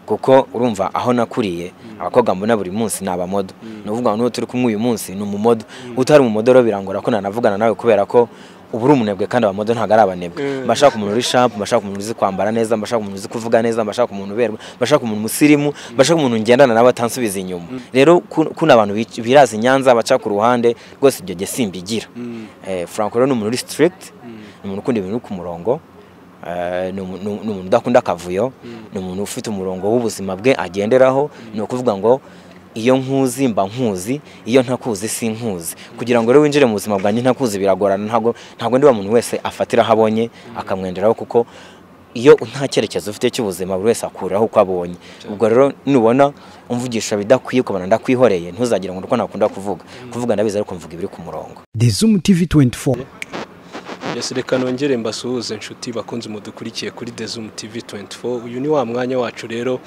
kuko urumva aho nakuriye abakobwa mbona buri munsi nabamodo nuvuga ngo turi kumwe uyu munsi ni umumodo utari umumodo rero birangora ko nanavugana nawe kubera ko uburi umunebwe kandi abamodo ntago ari abanebwe bashaka umuntu uri sharp bashaka umuntu uzi kwambara neza bashaka umuntu uzi kuvuga neza bashaka umuntu uberwa bashaka umuntu musirimu bashaka umuntu ngendana nawe atansubiza inyuma rero kuna abantu birazi Nyanza baca ku ruhande rwose ibyo ge simbigira Franco rero ni umuntu uri strict ni umuntu ukunda ibintu ku murongo ni umuntu udakunda akavuyo ni umuntu ufite umurongo w'ubuzima bwe agenderaho ni ukuvuga ngo iyo nkuzi mba nkuzi iyo ntakuzi sinkuzi kugira ngo rero winjire mu buzima bwanjye ntakuzi biragorana ntago ndi wa muntu wese afatira habonye akamwenderaho kuko iyo nta cyerekezo ufite cy'ubuzima buri wese akuraho uko abonye ubwo rero nubona umvugisha bidakwiye kubana ndakwihoreye ntuzagira ngo uko nakunda kuvuga ndabiza ariko mvuga ibiri ku murongo The Zoom TV 24 Reka nongere mbasuhuze inshuti bakunze mudukurikiye kuri The Zoom TV 24 uyu ni wa mwanya wacu rero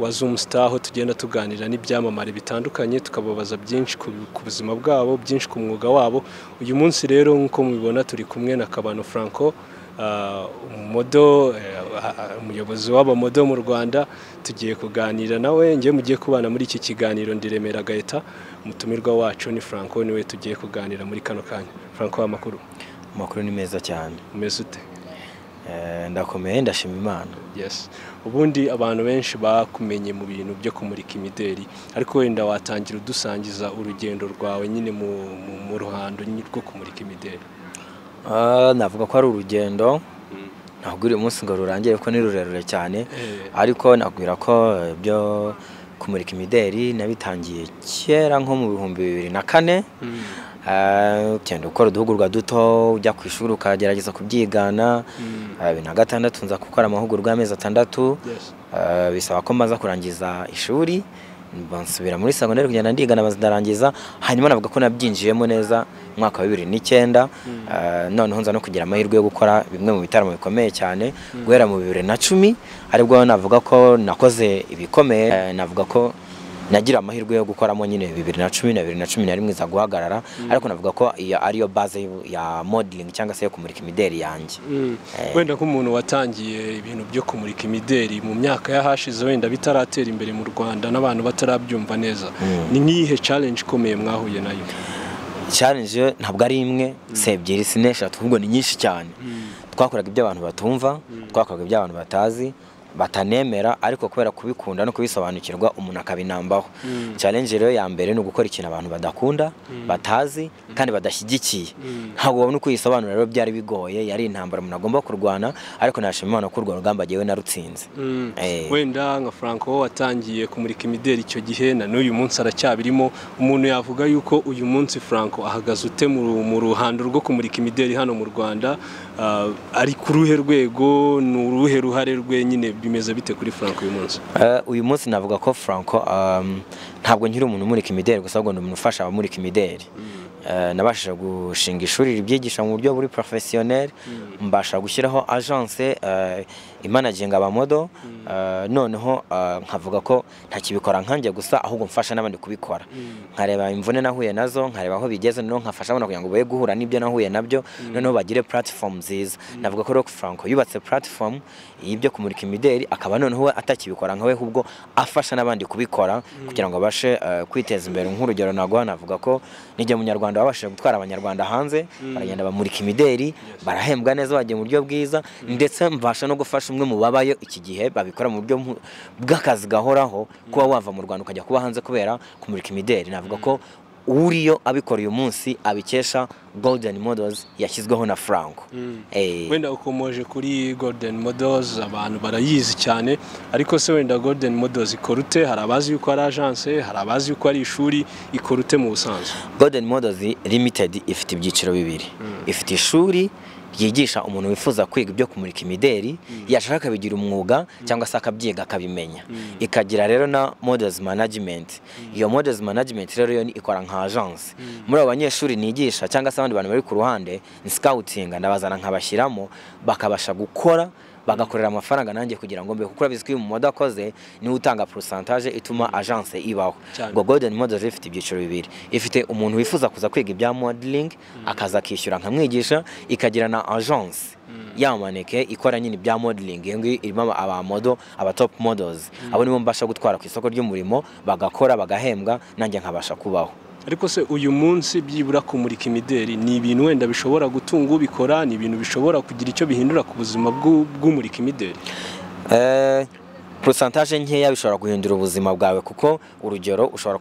wa Zoom Star aho tugenda tuganira n'ibyamamare bitandukanye tukababaza byinshi ku buzima bwabo byinshi ku mwuga wabo uyu munsi rero nko mubibona turi kumwe na Kabano Franco umumodo umuyobozi w'abamodo mu Rwanda tugiye kuganira nawe ngiye mugiye kubana muri iki kiganiro ndiremera Gaeta umutumirwa wacu ni Franco niwe tugiye kuganira muri kano kanya Franco amakuru ni meza cyane umeze ute ndakomeye ndashima Imana yes ubundi abantu benshi bakumenye mu bintu byo kumurika imideri ariko wenda watangira udusangiza urugendo rwawe nyine mu ruhando rwo kumurika imideri navuga ko ari urugendo ntabwo uri umunsi ngo rurangire ko ni rurerure cyane ariko nabwira ko byo kumurika imideri nabitangiye kera nko mu 2004 cyane ukora uduhugurwa duto ujya ku ishuri ukagerageza kubyigana 2006 nza gukora amahugurwa y'amezi 6 bisaba ko maza kurangiza ishuri bansubira muri secondaire kugenda ndigana bazidarangiza hanyuma navuga ko nabyinjiyemo neza mwaka wa 2009 noneho nza no kugira amahirwe yo gukora bimwe mu bitaramo bikomeye cyane guhera mu 2010 aribwo navuga ko nakoze ibikomeye navuga ko nagira amahirwe yo gukoramo nyine 2010 na 2011 za guhagarara ariko navuga ko ariyo base ya modeling cyangwa se yo kumurika imideri yanjye wenda ko umuntu watangiye ibintu byo kumurika imideri mu myaka yahashize wenda bitaratera imbere mu Rwanda n'abantu batarabyumva neza ni nkihe challenge ikomeye mwahuye nayo challenge ntabwo ari imwe se ebyiri sineshatu ahubwo ni nyinshi cyane twakoraga ibyo abantu batumva twakoraga ibyo abantu batazi batanemera ariko kubera kubikunda no kubisobanukirwa umuntu akabinambaho challenge rero ya mbere no gukora ikintu abantu badakunda batazi kandi badashyigikiye ntabwo babona uko yisobanura rero byari bigoye yari intambara umuntu agomba kurwana ariko nashima Imana ko urwo rugamba giyewe narutsinze wenda nka Franco watangiye kumurika imideri icyo gihe na n'uyu munsi aracyabirimo umuntu yavuga yuko uyu munsi Franco ahagaze ute mu ruhando rwo kumurika imideri hano mu Rwanda ari ku ruhe rwego n'uruhe ruhare rwe nyine bimeze bite kuri Franco uyu munsi uyu munsi navuga ko Franco ntabwo nkiri umuntu umurika imideri gusa ahubwo umuntu ufasha abamurika imideri nabashije gushinga ishuri ribyigisha mu buryo buri professionnel mbasha gushyiraho agence imanaginga abamodo noneho nkavuga ko ntakibikora nkanjye gusa ahubwo mfasha n'abandi kubikora nkareba imvune nahuye nazo nkareba aho bigeze no nkafasha abana kugira ngo baye guhura n'ibyo nahuye nabyo noneho bagire platform nziza navuga ko Franco yubatse platform y'ibyo kumurika imideri akaba noneho atakibikora nkawe ahubwo afasha n'abandi kubikora kugira ngo bashe kwiteza imbere nk'urugero navuga ko nijye munyarwanda babashije gutwara abanyarwanda hanze baragenda bamurika imideri barahembwa neza bagiye mu buryo bwiza ndetse mbasha no gufasha umwe mu babayo iki gihe babikora mu buryo bw'akazi gahoraho kuba wava mu Rwanda ukajya kuba hanze kubera kumurika imideri navuga ko uriyo abikora uyu munsi abikesha Golden Models yashyizweho na Franco wenda ukomoje kuri Golden Models abantu barayizi cyane ariko se wenda Golden Models ikorute hari abazi yuko ari agence hari abazi yuko ari ishuri ikorute mu busanzwe Golden Models Limited ifite ibyiciro bibiri ifite ishuri yigisha umuntu wifuza kwiga ibyo kumurika imideri yashaka bigira umwuga cyangwa se akabyiga akabimenya ikagira rero na models management iyo models management rero yo ikora nka agence muri abanyeshuri nigisha cyangwa se abandi bantu bari ku ruhande ni scouting ndabazana nkabashyiramo bakabasha gukora bagakorera amafaranga nanjye kugira ngo mbe kuko urabizi ko mu modo akoze ni utanga pourcentage ituma agence ibaho ngo Golden Models ifite ibyiciro bibiri ifite umuntu wifuza kuza kwiga ibya modeling akaza akishyura nkamwigisha ikagira na agence yamaneke ikora nyine bya modeling yengi irimo aba model aba top models abo nibo mbasha gutwara ku isoko ry'umurimo bagakora bagahembwa nanjye nkabasha kubaho. Ariko se uyu munsi byibura kumurika imideri ni ibintu wenda bishobora gutunga ubikora, ni ibintu bishobora kugira icyo bihindura ku buzima bw'umurika imideri? Pourcentage nkeya bishobora guhindura ubuzima bwawe kuko urugero ushobora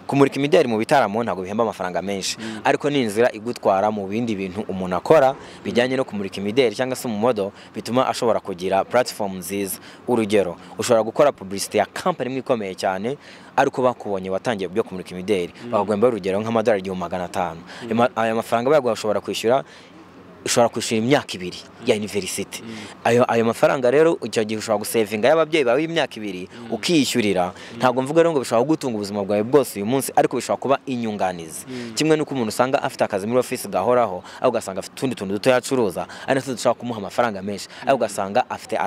kumurika imideri mu bitaramo ntago bihemba amafaranga menshi ariko ni inzira igutwara mu bindi bintu umuntu akora bijyanye no kumurika imideri cyangwa se mu modo bituma ashobora kugira platform nziza. Urugero ushobora gukora publicity ya company ikomeye cyane ariko bakubonye watangiye byo kumurika imideri bagomba urugero nk'amadolari 500 aya mafaranga bayaguha ushobora kwishyura imyaka 2 ya university. Ayo mafaranga rero icyo gihe ushobora gusavinga y'ababyeyi bawe imyaka 2 ukiyishyurira. Ntabwo mvuga rero ngo bishobora gutunga ubuzima bwawe bwose uyu munsi ariko bishobora kuba inyunganizi. Kimwe nuko umuntu usanga afite akazi muri office gahoraho aho ugasanga afite tundi tuntu duto yacuruza ari natwo dushobora kumuha amafaranga menshi aho ugasanga afite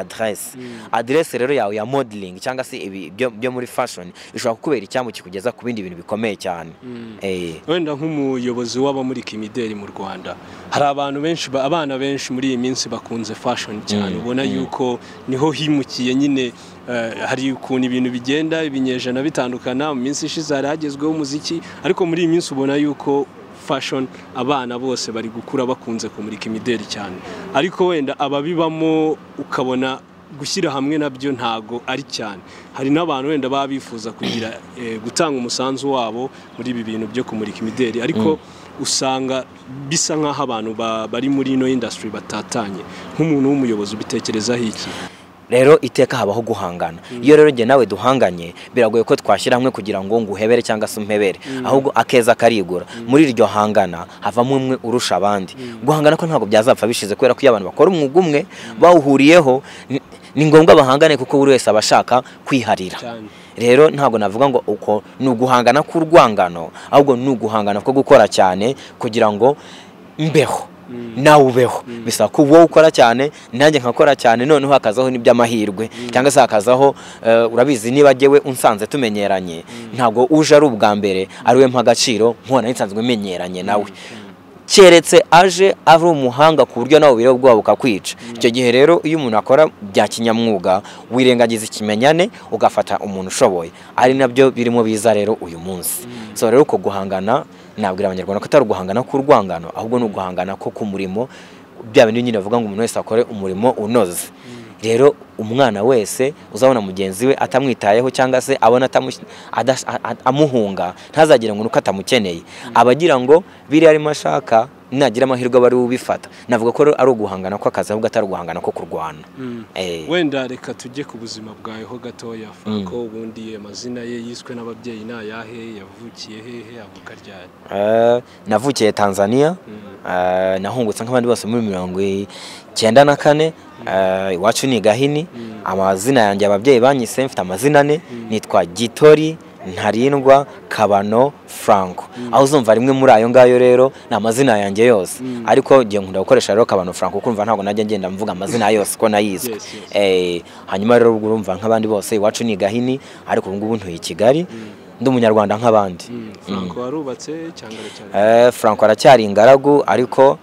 adresse rero yawe ya modeling cyangwa se ibi byo muri fashion ishobora kukubera icyambu kikugeza ku bindi bintu bikomeye cyane. Wenda nk'umuyobozi w'abamurika imideri mu Rwanda hari abantu benshi abana benshi muri iyi minsi bakunze fashion cyane ubona yuko niho himukiye nyine hari ukuntu ibintu bigenda ibinyejana bitandukana mu minsi ishize haragezweho umuziki ariko muri iyi minsi ubona yuko fashion abana bose bari gukura bakunze kumurika imideri cyane ariko wenda ababibamo ukabona gushyira hamwe nabyo ntago ari cyane. Hari n'abantu wenda baba bifuza kugira gutanga umusanzu wabo muri ibi bintu byo kumurika imideri ariko usanga bisa nk'aho abantu bari muri ino industry batatanye. Nk'umuntu w'umuyobozi ubitekerezaho iki? Rero iteka habaho guhangana. Iyo rero nge nawe duhanganye biragoye ko twashyira hamwe kugira ngo nguhebere cyangwa se umpebere ahubwo akeza karigura. Muri iryo hangana havamo umwe urusha abandi. Guhangana ko ntabwo byazapfa bishize kubera ko iyo abantu bakora umwuga umwe bawuhuriyeho ni ngombwa bahangane kuko buri wese abashaka kwiharira. Rero ntabwo navuga ngo uko nuguhangana k'urwangano ahubwo nuguhangana ko gukora cyane kugira ngo mbeho nawe ubeho. Bisa ko wowe ukora cyane nanjye nkakora cyane noneho hakazaho n'iby'amahirwe cyangwa se hakazaho urabizi niba jyewe unsanze tumenyeranye ntabwo uje ari ubwa mbere ari we mpagaciro nkona nsanzwe menyeranye nawe keretse aje ari umuhanga ku buryo nawe biro bwabo ukakwica. Icyo gihe rero iyo umuntu akora bya kinyamwuga wirengagiza ikimenyane ugafata umuntu ushoboye ari nabyo birimo biza rero uyu munsi. So rero uko guhangana nabwira abanyarwanda ko atari guhangana k'urwangano ahubwo no guhangana ko ku murimo bya bintu nyine bavuga ngo umuntu wese akore umurimo unoze. Rero umwana wese uzabona mugenzi we atamwitayeho cyangwa se abona amuhunga ntazagire ngo nuko atamukeneye abagira ngo biri arimo ashaka nagira amahirwe bari ubifata. Navuga ko ari uguhangana ko akazi ahubwo atari uguhangana ko kurwana. Wenda reka tujye ku buzima bwawe ho gatoya Franco. Ubundi amazina ye yiswe n'ababyeyi nayahe, yavukiye hehe, avuka ryari? Navukiye Tanzania, nahungutse nk'abandi bose muri 1994. Iwacu ni Gahini. Amazina yanjye ababyeyi banyise mfite amazina 4 nitwa Gitori Ntarindwa Kabano Franco. Aho uzumva rimwe muri ayo ngayo rero na amazina yanjye yose ariko ngiye nkunda gukoresha rero Kabano Franco kumva ntabwo najya ngenda mvuga amazina yose ko nayizwe. Hanyuma rero urumva nk'abandi bose iwacu ni Gahini ariko ubu ngubu ntuye i Kigali ndi umunyarwanda nk'abandi. Franco warubatse cyangwa Franco aracyari ingaragu ariko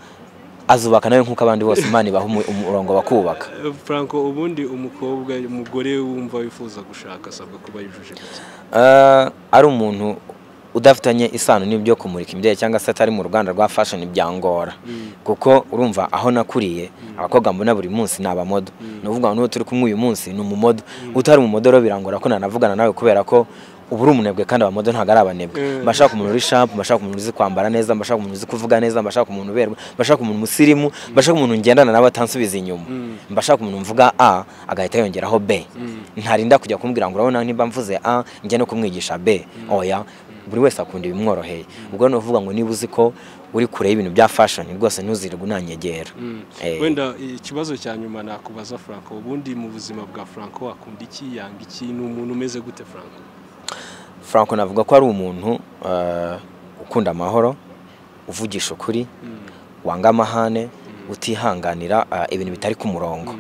azubaka nawe nk'uko abandi bose Imana ibaha umurongo bakubaka. Franco, ubundi umugore wumva wifuza gushaka asabwa kuba yujuje iki? Ari umuntu udafitanye isano n'ibyo kumurika imideri cyangwa se atari mu ruganda rwa fashion byangora kuko urumva aho nakuriye abakobwa mbona buri munsi nabamodo. Nuvuga ngo turi kumwe uyu munsi ni umumodo utari umumodo rero birangora ko nanavugana nawe kubera ko uburi umunebwe kandi abamodo ntago ari abanebwe. Mbashaka umuntu uri sharp, mbashaka umuntu uzi kwambara neza, mbashaka umuntu uzi kuvuga neza, mbashaka umuntu uberwa, mbashaka umuntu musirimu, mbashaka umuntu ngendana nawe atansubiza inyuma, mbashaka umuntu mvuga A agahita yongeraho B. Ntarinda kujya kumbwira ngo urabona niba mvuze A njye no kumwigisha B. Oya, buri wese akunda ibimworoheye. Ubwo no uvuga ngo niba uzi ko uri kure y'ibintu bya fashion rwose ntuzirwe unanyegera. Wenda ikibazo cya nyuma nakubaza Franco, ubundi mu buzima bwa Franco akunda iki, yanga iki, ni umuntu umeze gute Franco? Franco navuga ko ari umuntu ukunda amahoro, uvugisha ukuri, wanga amahane, utihanganira ibintu bitari ku murongo.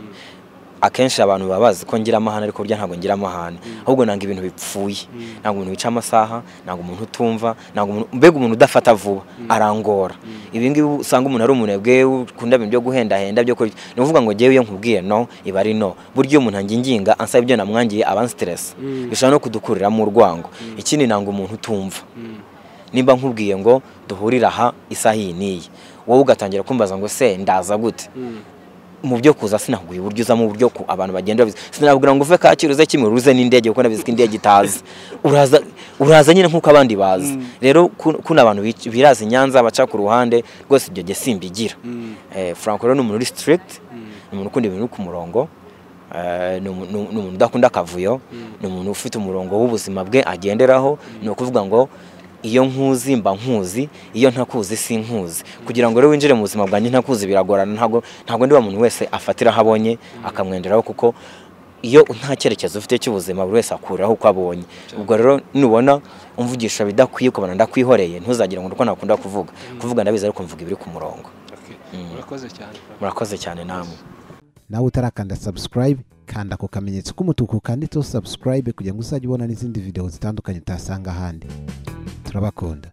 akenshi abantu baba bazi ko ngira amahane ariko burya ntabwo ngira amahane ahubwo nanga ibintu bipfuye ntabwo umuntu wica amasaha ntabwo umuntu utumva ntabwo mbega umuntu udafata vuba arangora ibi ngibi usanga umuntu ari umunebwe ukunda ibintu byo guhendahenda byo ni ukuvuga ngo ngewe iyo nkubwiye no iba ari no buryo umuntu anginginga ansaba ibyo namwangiye aba stress bishobora no kudukuriramo urwango ikindi nanga umuntu utumva nimba nkubwiye ngo duhurira aha isaha iyi niyi wowe ugatangira kumbaza ngo se ndaza gute mu byo kuza sinaguye uburyo uza mu buryo ko abantu bagenda sinabwira ngo uve kakiruze kimwe ruze n'indege kuko nabizi ko indege itazi uraza nyine nkuko abandi bazi rero kuna abantu biraza Nyanza baca ku ruhande rwose ibyo simbigira Franco rero ni umuntu strict ni umuntu ukunda ibintu ku murongo ni umuntu udakunda akavuyo ni umuntu ufite umurongo w'ubuzima bwe agenderaho ni ukuvuga ngo iyo nkuzi mba nkuzi iyo ntakuzi sinkuzi kugira ngo rero winjire mu buzima bwanjye ntakuzi biragorana ntago ndi wa muntu wese afatira habonye akamwenderaho kuko iyo nta cyerekezo ufite cy'ubuzima buri wese akuraho uko abonye ubwo rero nubona umvugisha bidakwiye ukabona ndakwihoreye ntuzagira ngo uko nakunda kuvuga ndabizi ariko mvuga ibiri ku murongo. Murakoze cyane namwe. Nawe utarakanda subscribe kanda ko kamenyetso k'umutuku kanditseho subscribe kugira ngo uzajye ubona n'izindi video zitandukanye utasanga ahandi. Turabakunda.